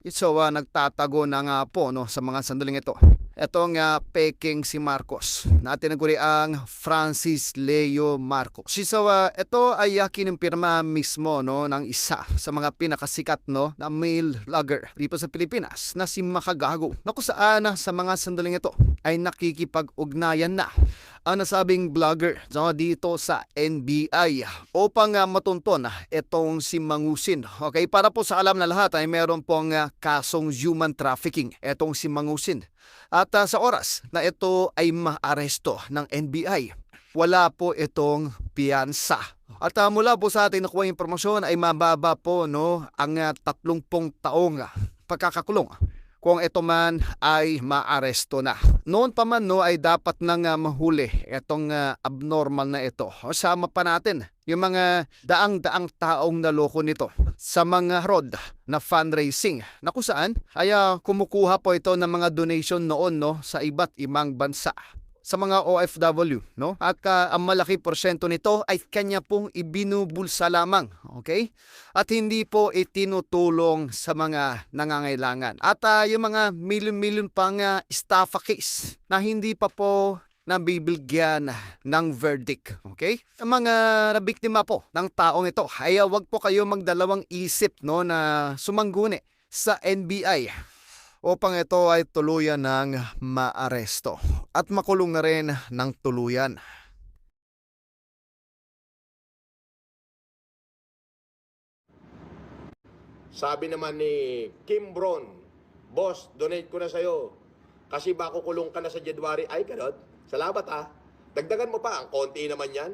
So, nagtatago na nga po no, sa mga sandaling ito. Etong peking si Marcos na tinaguri ang Francis Leo Marcos. So, ito ay kinumpirma mismo no, ng isa sa mga pinakasikat no, na male vlogger dito sa Pilipinas na si Makagago. Na kung saan sa mga sandaling ito ay nakikipag-ugnayan na ang nasabing vlogger dito sa NBI upang matunton itong si Mangusin. Okay, para po sa alam na lahat ay meron pong kasong human trafficking itong si Mangusin. At sa oras na ito ay maaresto ng NBI, wala po itong piyansa. At mula po sa ating nakuha impormasyon ay mababa po no, ang 30 taong pagkakakulong kung ito man ay maaresto na. Noon pa man no, ay dapat nang mahuli itong abnormal na ito. Sama pa natin yung mga daang-daang taong naloko nito sa mga road na fundraising na kung saan ay kumukuha po ito ng mga donation noon no, sa iba't ibang bansa sa mga OFW, no? At ang malaki porsyento nito ay kanya pong ibinubulsa lamang, okay? At hindi po itinutulong sa mga nangangailangan. At yung mga milyon-milyon pang estafa case na hindi pa po nabibigyan ng verdict, okay? Ang mga nabiktima po ng taong ito ay wag po kayo magdalawang isip no na sumangguni sa NBI upang ito ay tuluyan ng maaresto at makulong na rin ng tuluyan. Sabi naman ni Kim Bron, Boss, donate ko na sa'yo. Kasi bako kulong ka na sa January. Ay, ganun. Salamat ah. Dagdagan mo pa. Ang konti naman yan.